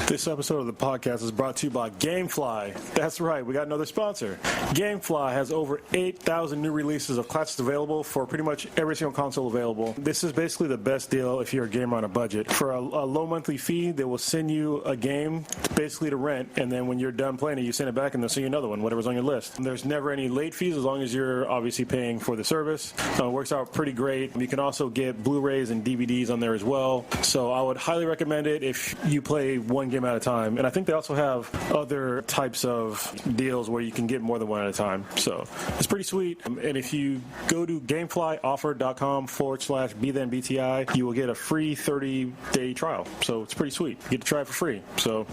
This episode of the podcast is brought to you by GameFly. That's right, we got another sponsor. GameFly has over 8,000 new releases of classics available for pretty much every single console available. This is basically the best deal if you're a gamer on a budget. For a low monthly fee, they will send you a game basically to rent, and then when you're done playing it, you send it back and they'll send you another one, whatever's on your list. And there's never any late fees as long as you're obviously paying for the service. It works out pretty great. You can also get Blu-rays and DVDs on there as well. So I would highly recommend it if you play one game at a time. And I think they also have other types of deals where you can get more than one at a time. So it's pretty sweet. And if you go to gameflyoffer.com/BThenBTI, you will get a free 30-day trial. So it's pretty sweet. You get to try it for free. So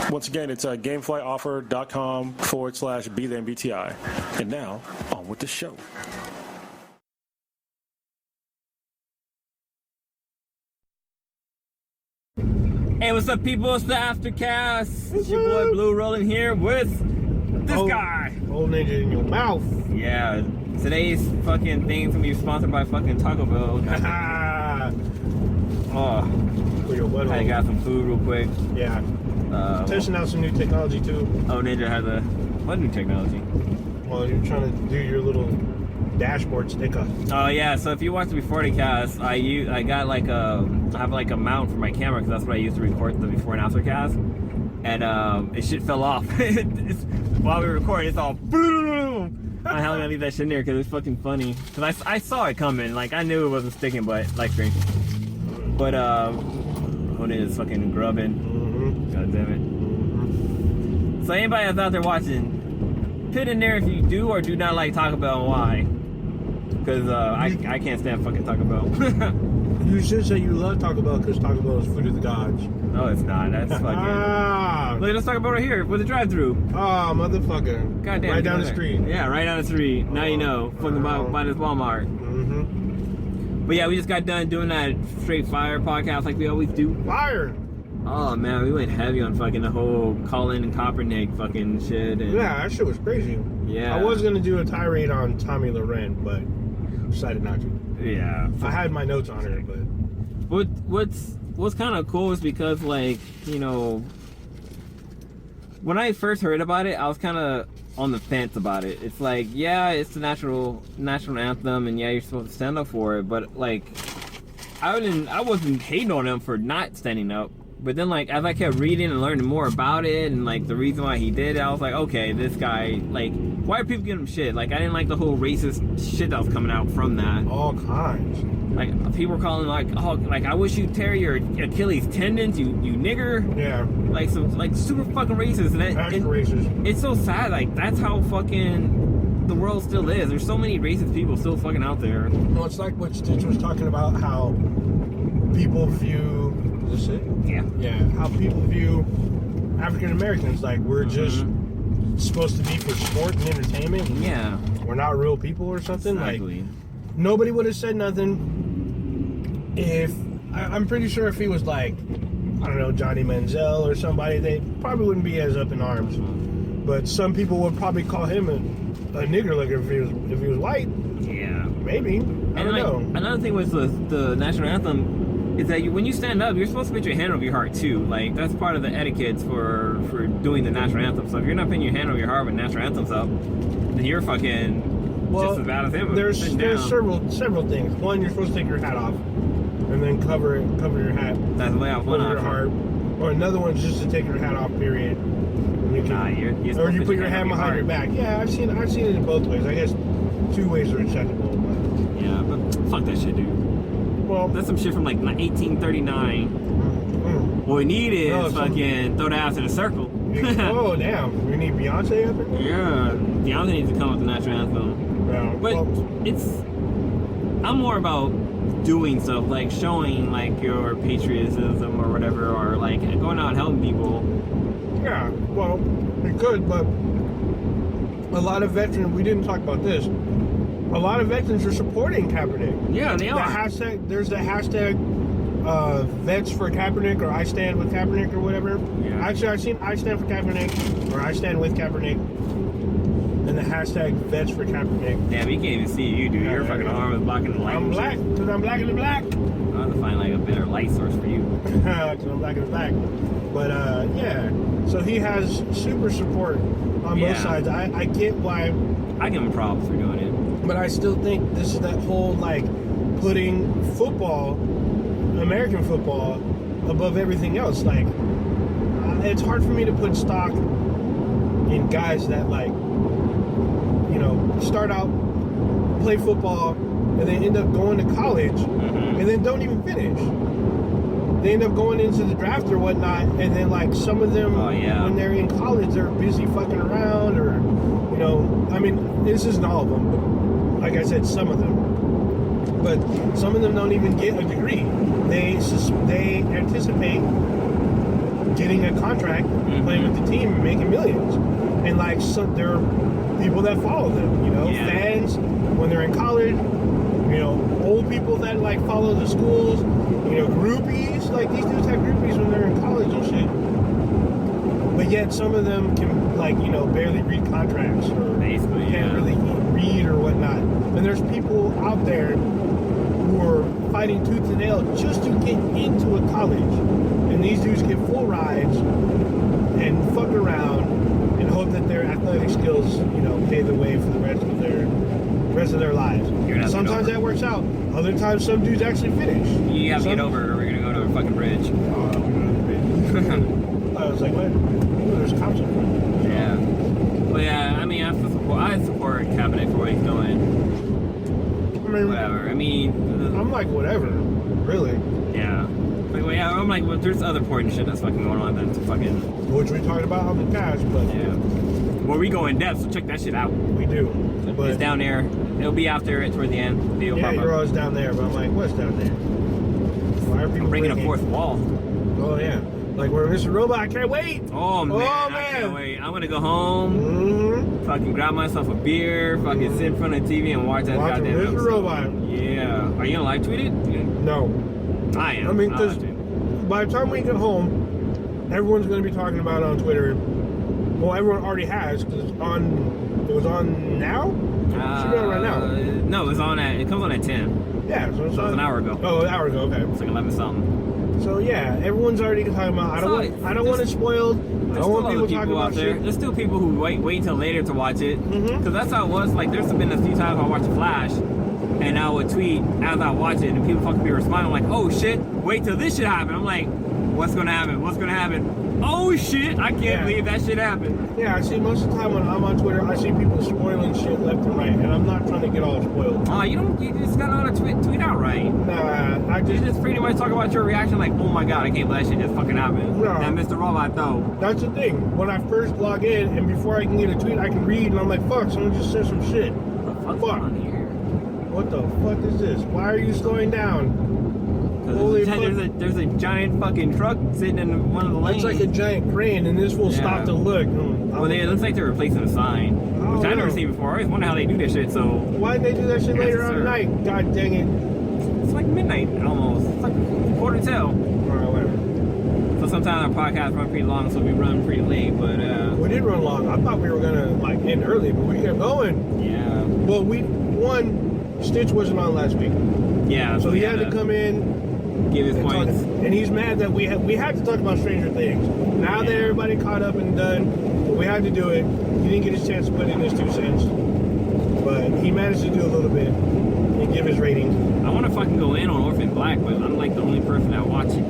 once again, it's gameflyoffer.com/BThenBTI. And now, on with the show. Hey, what's up, people? It's the Aftercast. It's your boy Blue rolling here with this guy. Old ninja in your mouth. Yeah, today's fucking thing's gonna be sponsored by fucking Taco Bell. I got some food real quick. Yeah. Testing out some new technology too. Oh, Ninja has what new technology? Well, you're trying to do your little dashboard sticker. Oh yeah, so if you watch the before the cast, I have like a mount for my camera because that's what I use to record the before and after cast, and it shit fell off. While we were recording, it's all boom. I'm hell gonna leave that shit in there because it's fucking funny. Cause I saw it coming, like I knew it wasn't sticking, but like screen. But when it is fucking grubbing, god damn it. So anybody that's out there watching, put in there if you do or do not like Taco Bell and why. Because I can't stand fucking Taco Bell. You should say you love Taco Bell because Taco Bell is food of the gods. No, it's not. That's fucking... Look, let's talk about it here with the drive-thru. Oh, motherfucker. Goddamn. Right down the street. Yeah, right down the street. Now you know. Fucking by this Walmart. But yeah, we just got done doing that straight fire podcast like we always do. Fire! Oh man, we went heavy on fucking the whole Colin Kaepernick fucking shit. And yeah, that shit was crazy. Yeah. I was going to do a tirade on Tommy Loren, but decided not to. Yeah. I had my notes on it, but... What's kind of cool is because, like, you know, when I first heard about it, I was kind of on the fence about it. It's like, yeah, it's the national anthem, and yeah, you're supposed to stand up for it, but like, I wasn't hating on him for not standing up. But then, like, as I kept reading and learning more about it, and like the reason why he did it, I was like, okay, this guy, like, why are people giving him shit? Like, I didn't like the whole racist shit that was coming out from that. All kinds. Like, people were calling like, oh, like, I wish you'd tear your Achilles tendons, you nigger. Yeah. Like, some, like, super fucking racist. And racist. It's so sad. Like, that's how fucking the world still is. There's so many racist people still fucking out there. Well, it's like what Stitch was talking about, how people view... Is this it? Yeah. Yeah. How people view African Americans, like we're just supposed to be for sport and entertainment. And yeah. We're not real people or something. Exactly. Like nobody would have said nothing if I'm pretty sure if he was like, I don't know, Johnny Manziel or somebody, they probably wouldn't be as up in arms. But some people would probably call him a nigger, like if he was white. Yeah. Maybe. I don't know. Another thing with the national anthem is that when you stand up, you're supposed to put your hand over your heart too. Like, that's part of the etiquette for doing the national anthem. So if you're not putting your hand over your heart when the national anthem's up, then you're fucking just as bad as him. There's several things. One, you're supposed to take your hat off and then cover your hat. That's the way I over your heart. Or another one's just to take your hat off. Period. You're or you put your hand behind your back. Yeah, I've seen it in both ways. I guess two ways are acceptable. But yeah, but fuck that shit, dude. Well, that's some shit from like 1839. What we need is fucking throw the ass in a circle. Oh damn! We need Beyonce up in there. Yeah, Beyonce needs to come with the national anthem. Yeah, but I'm more about doing stuff, like showing like your patriotism or whatever, or like going out and helping people. Yeah, well, it could, but a lot of veterans. We didn't talk about this. A lot of veterans are supporting Kaepernick. Yeah, they are. There's the hashtag Vets for Kaepernick, or I Stand with Kaepernick, or whatever. Yeah. Actually, I've seen I Stand for Kaepernick, or I Stand with Kaepernick. And and the hashtag vets for Kaepernick. Damn, we can't even see you, dude. Your fucking arm is blocking the light. I'm black, because I'm black in the black. I'll have to find like a better light source for you. Because I'm black in the black. But yeah, so he has super support on both sides. I get why. I give him props for doing it. But I still think this is that whole, like, putting football, American football, above everything else. Like, it's hard for me to put stock in guys that, like, you know, start out, play football, and then end up going to college, and then don't even finish. They end up going into the draft or whatnot, and then, like, some of them, when they're in college, they're busy fucking around, or, you know, I mean, this isn't all of them, but like I said, some of them. But some of them don't even get a degree. They anticipate getting a contract, playing with the team, and making millions. And, like, so there are people that follow them, you know, fans when they're in college, you know, old people that, like, follow the schools, you know, groupies. Like, these dudes have groupies when they're in college and shit. But yet some of them can, like, you know, barely read contracts, or basically can't really read or whatnot. And there's people out there who are fighting tooth and nail just to get into a college. And these dudes get full rides and fuck around and hope that their athletic skills, you know, pave the way for the rest of their lives. Sometimes that works out. Other times some dudes actually finish. You have to get over, or we're gonna go to a fucking bridge. I was like, what? Oh, there's cops up front. Yeah. Well, yeah, I mean, I support Kaepernick for what he's doing. I mean, whatever. I mean, I'm like, whatever. Really. Yeah. Like, well, yeah, I'm like, well, there's other important shit that's fucking going on than to fucking. Which we talked about on the past, but. Yeah. Well, we go in depth, so check that shit out. We do. But it's down there. It'll be after it toward the end. Yeah, you're always down there, but I'm like, what's down there? Why are people I'm bringing a fourth wall. Oh, yeah. Like, we're Mr. Robot, I can't wait. Oh, man. I can't wait. I'm gonna go home, fucking grab myself a beer, fucking sit in front of the TV and watch that goddamn Mr. episode. Robot. Yeah. Are you gonna live tweet it? No. I am. I mean, because by the time we get home, everyone's going to be talking about it on Twitter. Well, everyone already has, because it was on now? It should be on right now. No, it comes on at 10. Yeah, so it's an hour ago. Oh, an hour ago, okay. It's like 11 something. So yeah, everyone's already talking about. I don't want it spoiled. I don't want people talking about shit. There's still people who wait until later to watch it, because that's how it was. Like, there's been a few times I watched Flash, and I would tweet as I watch it, and people fucking be responding like, "Oh shit, wait till this shit happen." I'm like, "What's gonna happen? What's gonna happen?" Oh shit, I can't believe that shit happened. Yeah, I see most of the time when I'm on Twitter, I see people spoiling shit left and right, and I'm not trying to get all spoiled. Oh, you just gotta know how to tweet out right. Nah, you just pretty much talk about your reaction like, oh my god, I can't believe that shit just fucking happened. No. And Mr. Robot though. That's the thing. When I first log in, and before I can get a tweet, I can read, and I'm like, fuck, someone just said some shit. What the fuck's on here? What the fuck is this? Why are you slowing down? Holy fuck. There's a giant fucking truck sitting in one of the lanes. It's like a giant crane, and this will stop to look. Well, it looks like they're replacing a sign, which I never seen before. I always wonder how they do this shit. So why did they do that shit later on at night? God dang it! It's like midnight almost. It's like 11:45. Alright, whatever. So sometimes our podcast run pretty long, so we run pretty late. But we did run long. I thought we were gonna like end early, but we kept going. Yeah. Well, Stitch wasn't on last week. Yeah. So he had to come in. Give his points. And he's mad that we had to talk about Stranger Things. Now that everybody caught up and done, we had to do it. He didn't get his chance to put in his 2 cents. But he managed to do a little bit and give his rating. I want to fucking go in on Orphan Black, but I'm like the only person that watch it.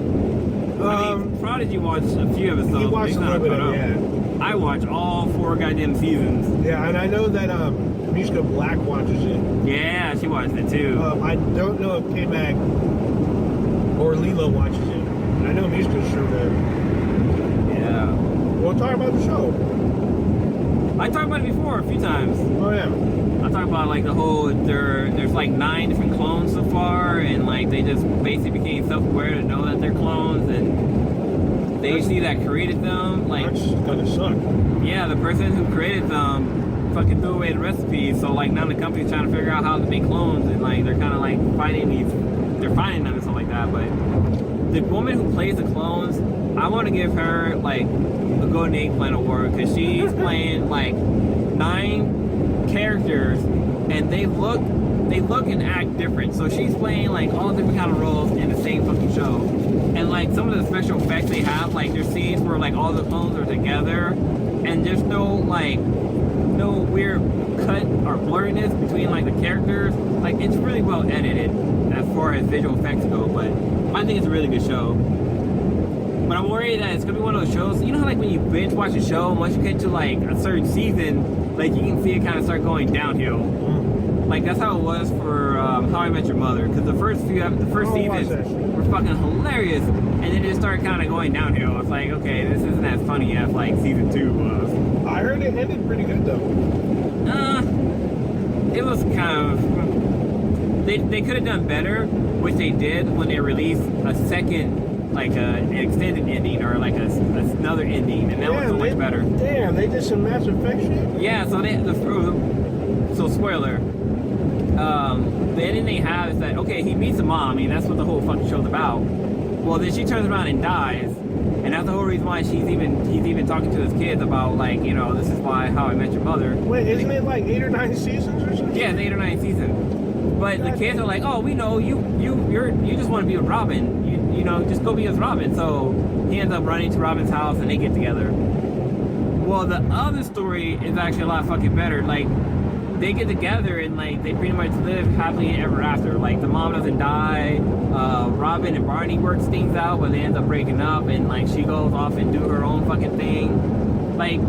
I mean, Prodigy watched a few episodes. He watched a little bit of it, I watch all 4 goddamn seasons. Yeah, and I know that Mishka Black watches it. Yeah, she watched it too. I don't know if K-Mag or Lilo watches it. I know Mishka's sure that. Yeah. We'll talk about the show. I talked about it before a few times. Oh yeah. I talked about like the whole there's like 9 different clones so far, and like they just basically became self-aware to know that they're clones, and the agency that created them, like, that's gonna suck. Yeah, the person who created them fucking threw away the recipes, so like now the company's trying to figure out how to make clones, and like they're kind of like they're finding them and stuff like that. But the woman who plays the clones, I want to give her like a Golden Eggplant Award, because she's playing like 9 characters, and they look and act different. So she's playing like all different kind of roles in the same fucking show, and like some of the special effects they have, like there's scenes where like all the clones are together, and there's no weird cut or blurriness between like the characters. Like it's really well edited as far as visual effects go, but I think it's a really good show. But I'm worried that it's gonna be one of those shows. You know how like when you binge watch a show, once you get to like a certain season, like you can see it kind of start going downhill. Like that's how it was for How I Met Your Mother, because the first seasons were fucking hilarious, and then it started kind of going downhill. It's like, okay, this isn't as funny as like season 2 was. I heard it ended pretty good though. It was kind of. They could have done better, which they did when they released a second, like an extended ending or like another ending, and that was so much better. Damn, they did some Mass Effect shit. Yeah, so spoiler. The ending they have is that, okay, he meets a mom. I mean, that's what the whole fucking show's about. Well, then she turns around and dies, and that's the whole reason why he's even talking to his kids about, like, you know, this is why How I Met Your Mother. Wait, isn't it like 8 or 9 seasons or something? Yeah, it's 8 or 9 seasons. But the kids are like, oh, we know you just want to be with Robin. You know, just go be with Robin. So he ends up running to Robin's house, and they get together. Well, the other story is actually a lot fucking better. Like, they get together and like they pretty much live happily ever after. Like the mom doesn't die. Robin and Barney works things out, but they end up breaking up, and like she goes off and do her own fucking thing. Like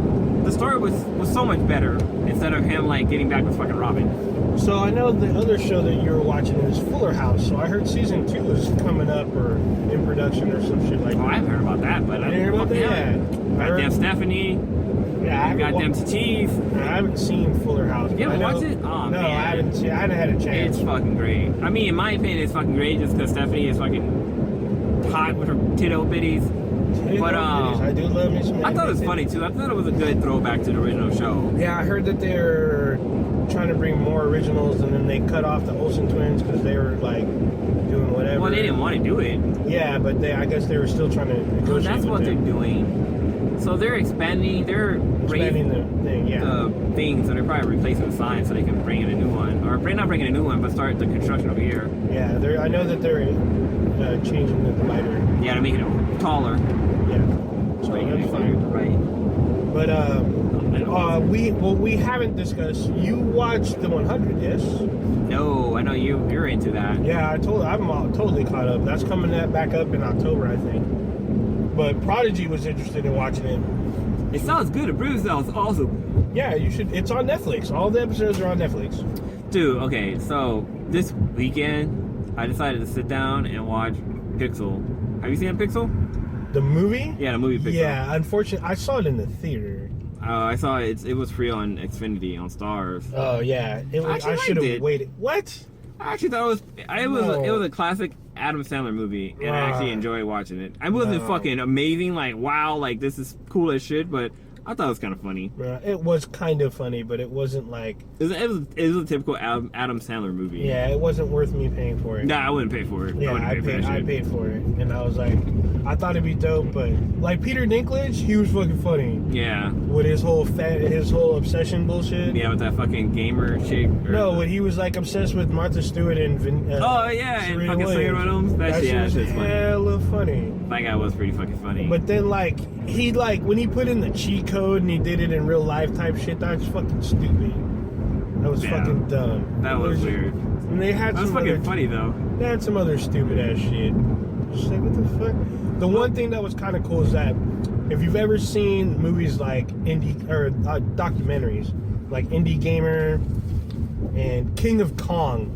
the story was so much better instead of him like getting back with fucking Robin. So I know the other show that you were watching is Fuller House. So I heard season 2 is coming up or in production or some shit like that. Oh, I haven't heard about that, but I didn't hear about that. Goddamn Stephanie. Yeah, goddamn cheese. I haven't seen Fuller House. You haven't watched it? Oh, no, man. I haven't seen. I hadn't had a chance. It's fucking great. I mean, in my opinion, it's fucking great just because Stephanie is fucking hot with her tittle bitties. But I do love me some. I thought it was funny too. I thought it was a good throwback to the original show. Yeah, I heard that they're trying to bring more originals, and then they cut off the Olsen twins because they were like doing whatever. Well, they didn't want to do it. Yeah, but I guess they were still trying to negotiate. Well, that's what they're doing. So they're expanding. They're expanding the thing. Yeah. The things, and they're probably replacing the sign so they can bring in a new one, or not bringing a new one, but start the construction over here. Yeah, I know that they're changing the divider. Yeah, to make it taller. Yeah. So that's fine. Right. But we haven't discussed. You watched the 100, yes? No, I know you're into that. Yeah, I'm all totally caught up. That's coming back up in October, I think. But Prodigy was interested in watching it. It sounds good. It really sounds awesome. Yeah, you should. It's on Netflix. All the episodes are on Netflix. Dude, okay, so this weekend I decided to sit down and watch Pixel. Have you seen Pixel? The movie? Yeah, the movie Pixel. Yeah, unfortunately, I saw it in the theater. I saw it. It was free on Xfinity on Stars. Oh yeah, I should have waited. What? I actually thought it was a classic Adam Sandler movie, and I actually enjoyed watching it. I wasn't fucking amazing, like wow, like this is cool as shit, but I thought it was kind of funny. It was kind of funny, but it wasn't like it was a typical Adam Sandler movie. Yeah, it wasn't worth me paying for it. Nah, I wouldn't pay for it. Yeah, I paid for it, and I was like, I thought it'd be dope, but like Peter Dinklage, he was fucking funny. Yeah. With his whole obsession bullshit. Yeah, with that fucking gamer chick. No, when he was like obsessed with Martha Stewart and oh yeah, and fucking Serena Williams. That shit was hella funny. That guy was pretty fucking funny. But then like when he put in the cheat code and he did it in real life type shit, that was fucking stupid. That was fucking dumb. That was weird. And they had that was fucking funny though. They had some other stupid ass shit. Just like, what the fuck? The one thing that was kind of cool is that if you've ever seen movies like documentaries, like Indie Gamer and King of Kong,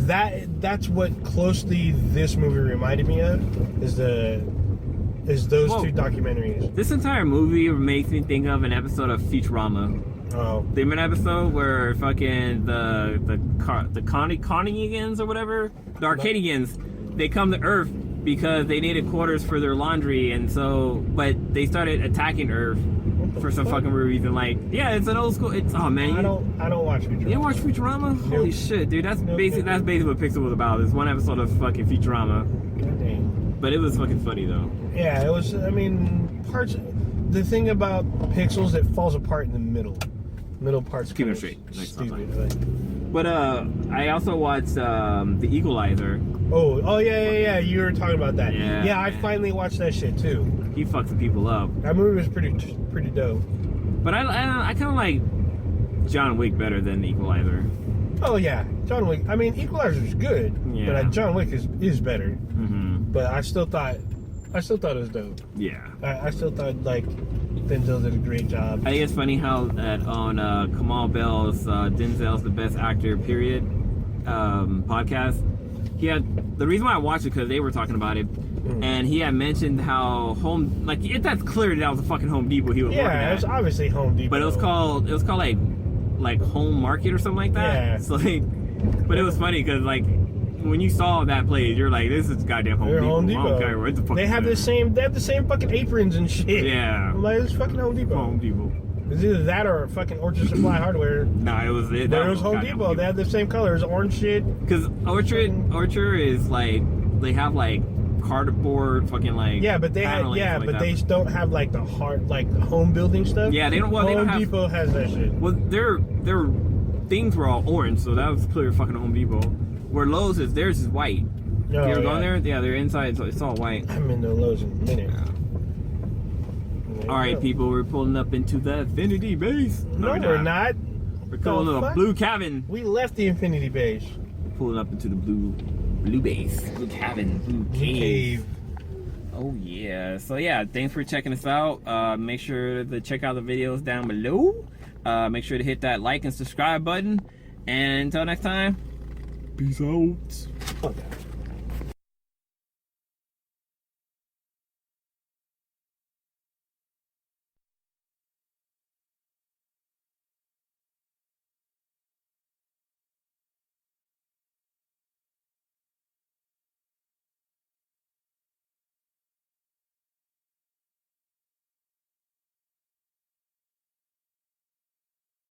that's what closely this movie reminded me of. Is those two documentaries. This entire movie makes me think of an episode of Futurama. Oh. They made an episode where fucking the Connigians or whatever, the Arcadians, they come to Earth because they needed quarters for their laundry, and so but they started attacking Earth for some fucking weird reason. Like, yeah, it's an old school. It's I don't watch Futurama. You don't watch Futurama? Nope. Holy shit, dude! That's basically what Pixel was about. It's one episode of fucking Futurama. God dang. But it was fucking funny though. Yeah, it was. I mean, the thing about Pixels, it falls apart in the middle. Middle part's Keep it kinda straight. Like, stupid. But I also watched The Equalizer. Oh yeah. You were talking about that. Yeah, I man. finally watched that shit too. He fucked some people up. That movie was pretty dope. But I kind of like John Wick better than The Equalizer. Oh yeah, John Wick. I mean, Equalizer's good, Yeah. but John Wick is better. Mm-hmm. But I still thought it was dope. Yeah. I still thought like Denzel did a great job. I think it's funny how that on Kamal Bell's Denzel's the best actor period podcast, he had the reason why I watched it because they were talking about it, and he had mentioned how that's clear that was a fucking Home Depot he was working Yeah, at. it was obviously Home Depot. But it was called like Home Market or something like that. Yeah. So but it was funny because like when you saw that place, you're like, this is goddamn Home They're Depot. Home I don't Depot. care what the fuck. They have the same fucking aprons and shit. Yeah. I'm like, it's fucking Home Depot. Home Depot. It's either that or fucking Orchard Supply Hardware. Nah, it was it. But it was Home Depot. They had the same colors, orange shit. Because Orchard is like they have like cardboard fucking like Yeah, but they paneling and stuff like they that. don't have like the hard like the home building stuff. Yeah, they don't. Well, Home they don't have. Depot has that shit. Well, their things were all orange, so that was clear fucking Home Depot. Where Lowe's is, theirs is white. No, You ever gone there? Yeah, they're inside, so it's all white. I'm in the Lowe's in a minute. All right, people, we're pulling up into the Infinity Base. No, we're not. We're pulling The to the fuck? Blue Cabin. We left the Infinity Base. Pulling up into the Blue Base, Blue Cabin, Blue Cave. Oh yeah. So yeah, thanks for checking us out. Make sure to check out the videos down below. Make sure to hit that like and subscribe button. And until next time, peace out. Okay.